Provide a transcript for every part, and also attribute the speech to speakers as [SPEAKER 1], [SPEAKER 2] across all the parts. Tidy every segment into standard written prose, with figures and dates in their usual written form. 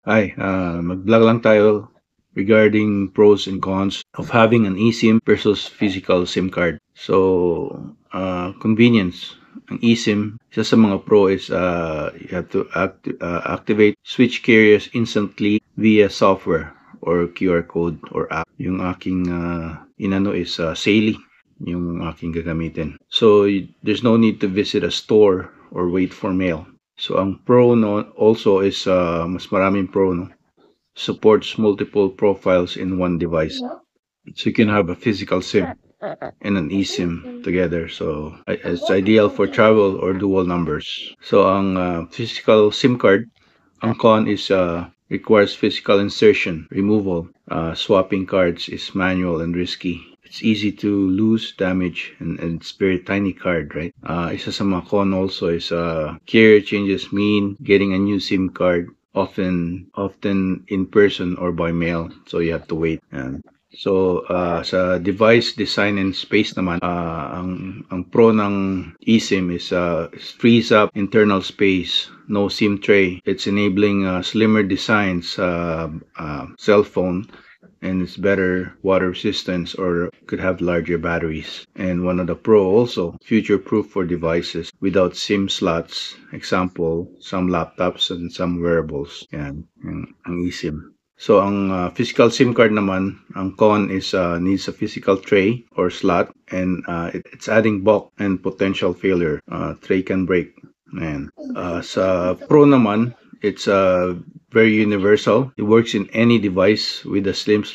[SPEAKER 1] Hi, mag-vlog lang tayo regarding pros and cons of having an eSIM versus physical SIM card. So, convenience. Ang eSIM, isa sa mga pro is you have to activate switch carriers instantly via software or QR code or app. Yung aking inano is Saily, yung aking gagamitin. So, there's no need to visit a store or wait for mail. So ang pro no also is mas maraming pro no supports multiple profiles in one device. So you can have a physical SIM and an eSIM together. So it's ideal for travel or dual numbers. So ang physical SIM card, ang con is requires physical insertion, removal. Swapping cards is manual and risky. It's easy to lose, damage, and it's very tiny card, right? Isa sa mga con also is carrier changes mean getting a new SIM card often in person or by mail. So you have to wait. And so, sa device design and space naman, ang pro ng eSIM is frees up internal space, no SIM tray. It's enabling slimmer designs, cell phone, and it's better water resistance or could have larger batteries. And one of the pro also, future proof for devices without SIM slots. Example, some laptops and some wearables. Yan, ang eSIM. So, ang physical SIM card naman, ang con is needs a physical tray or slot and it's adding bulk and potential failure. Tray can break. And sa pro naman, it's very universal. It works in any device with a SIM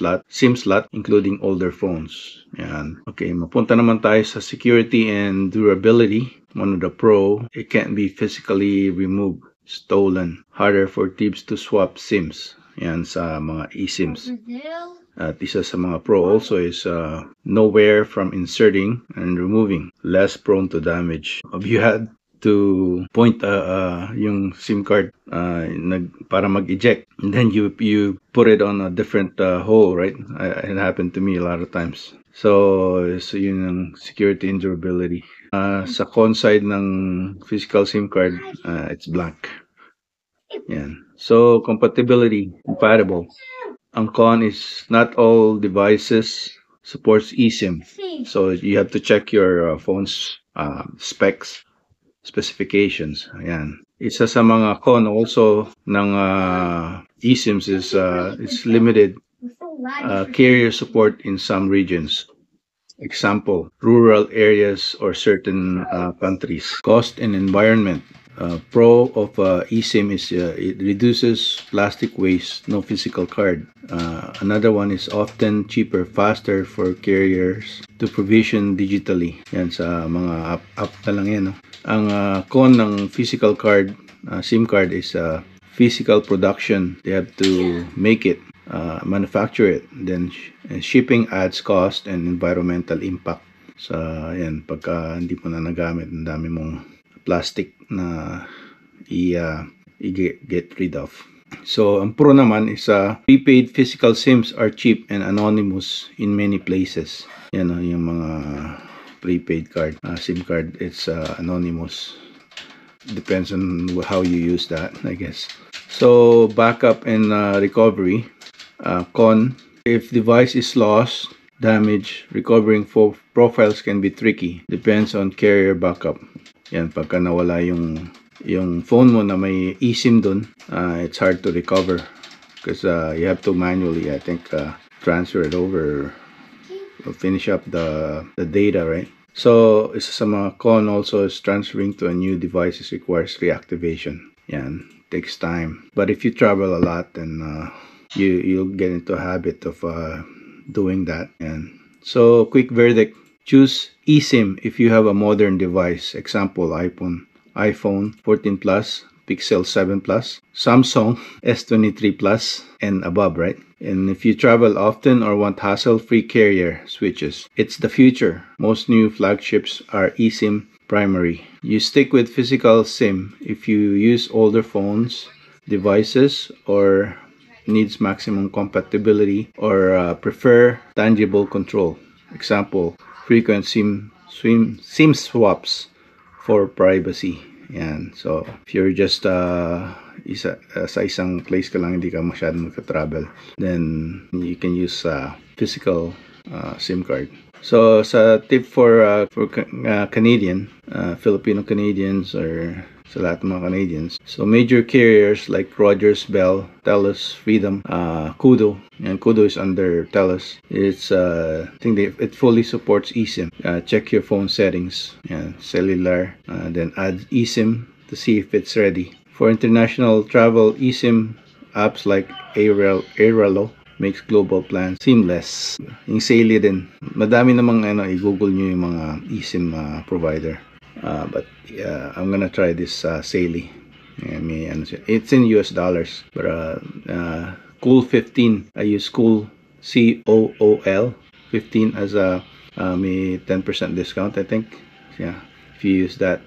[SPEAKER 1] slot, including older phones. Yan. Okay, mapunta naman tayo sa security and durability. One of the pro, it can't be physically removed, stolen. Harder for thieves to swap SIMs. Yan sa mga eSIMs. At isa sa mga pro also is no wear from inserting and removing. Less prone to damage. Have you had to point yung SIM card para mag-eject, and then you put it on a different hole, right? It happened to me a lot of times. So yun ang security and durability. Sa con side ng physical SIM card, it's blank. Yan. So compatibility, compatible. Ang con is not all devices supports eSIM. So you have to check your phone's specs, specifications. Ayan. Isa sa mga con also ng eSIMs is it's limited carrier support in some regions. Example, rural areas or certain countries. Cost and environment. Pro of eSIM is it reduces plastic waste, no physical card. Another one is often cheaper, faster for carriers to provision digitally. Yan sa mga app na lang yan. No? Ang con ng physical card, SIM card is physical production. They have to make it, manufacture it. Then shipping adds cost and environmental impact. Sa yan, pagka hindi mo na nagamit, ang dami mong plastic na get rid of. So, ang pro naman is prepaid physical SIMs are cheap and anonymous in many places. Yan yung mga prepaid card, SIM card, it's anonymous. Depends on how you use that, I guess. So, backup and recovery. Con, if device is lost, damaged, recovering profiles can be tricky. Depends on carrier backup. Yan, pagka nawala yung phone mo na may eSIM dun, it's hard to recover because you have to manually, I think, transfer it over or finish up the data, right? So, isa sa mga con also is transferring to a new device requires reactivation. Yan, takes time. But if you travel a lot, then you'll get into a habit of doing that. And so, quick verdict. Choose eSIM if you have a modern device. Example, iPhone 14 Plus, Pixel 7 Plus, Samsung S23 Plus, and above, right? And if you travel often or want hassle-free carrier switches, it's the future. Most new flagships are eSIM primary. You stick with physical SIM if you use older phones, devices, or needs maximum compatibility or prefer tangible control. Example, frequent SIM swaps for privacy. Yan. So, if you're just sa isang place ka lang, hindi ka masyadong magka-travel, then you can use physical SIM card. So sa tip for Canadian, Filipino Canadians, or sa lahat ng mga Canadians, so major carriers like Rogers, Bell, Telus, Freedom, Koodo, and Koodo is under Telus. It's I think it fully supports eSIM. Check your phone settings, cellular, then add eSIM to see if it's ready. For international travel, eSIM apps like Airalo makes global plans seamless. Yung Saily din, madami namang i-google nyo yung mga eSIM provider. But I'm gonna try this Saily. It's in US dollars, but Cool 15. I use Cool, COOL 15 as a may 10% discount, I think. Yeah, if you use that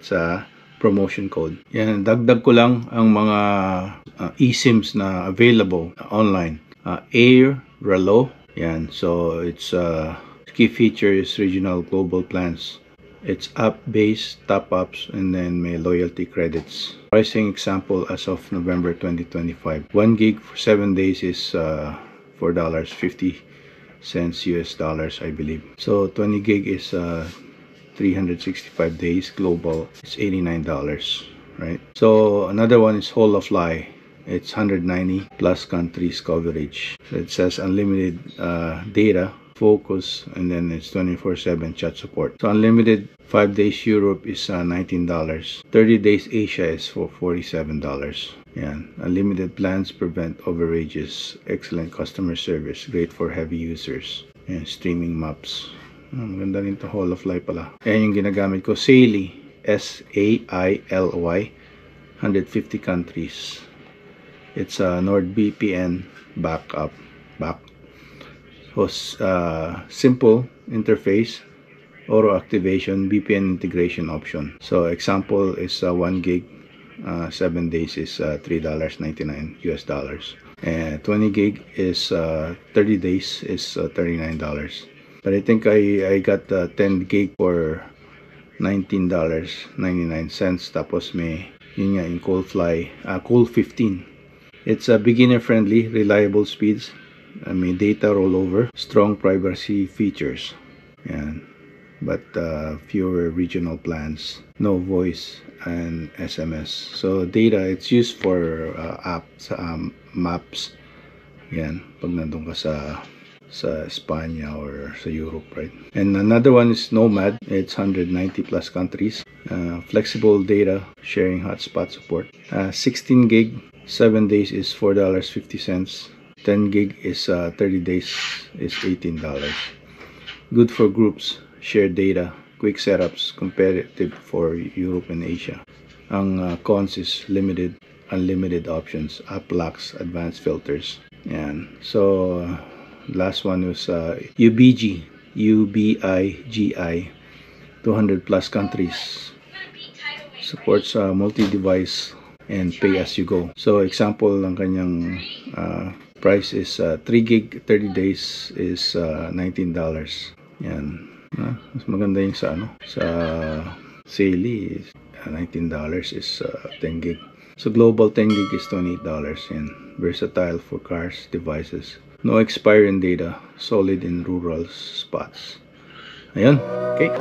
[SPEAKER 1] promotion code. Yan, dagdag ko lang ang mga eSIMs na available online. Airalo. Yan, so its key feature is regional global plans. It's app-based top-ups, and then may loyalty credits. Pricing example as of November 2025. 1 gig for 7 days is $4.50 US dollars, I believe. So 20 gig is 365 days global. It's $89, right? So another one is Whole of Lie. It's 190 plus countries coverage. So it says unlimited data, focus, and then it's 24/7 chat support. So unlimited 5 days Europe is $19. 30 days Asia is for $47. Yan. Unlimited plans prevent overages. Excellent customer service. Great for heavy users. And streaming maps. Maganda rin to, Whole of Life pala. Ayan yung ginagamit ko. Saily. SAILY. 150 countries. It's a NordVPN back. Simple interface, auto activation, VPN integration option. So example is 1 gig, 7 days is $3.99 US dollars, and 20 gig is 30 days is $39. But I think I got 10 gig for $19.99. Tapos may yun nga yung Cool 15. It's a beginner friendly, reliable speeds. May data rollover, strong privacy features. Yan. But fewer regional plans, no voice and SMS. So data, it's used for apps, maps. Yan, pag nandun ka sa Espanya or sa Europe, right? And another one is Nomad. It's 190 plus countries. Flexible data sharing, hotspot support. 16 gig, 7 days is $4.50. 10 gig is 30 days is $18. Good for groups, share data, quick setups, competitive for Europe and Asia. Ang cons is unlimited options, app locks, advanced filters. Yan. So last one was UBIGI, 200 plus countries. Supports multi-device and pay as you go. So example ng kanyang price is 3 gig 30 days is $19. Yan. Mas maganda yung sa Saily is $19 is 10 gig. So global 10 gig is $28. Yan. Versatile for cars, devices. No expiring data. Solid in rural spots. Ayun. Okay.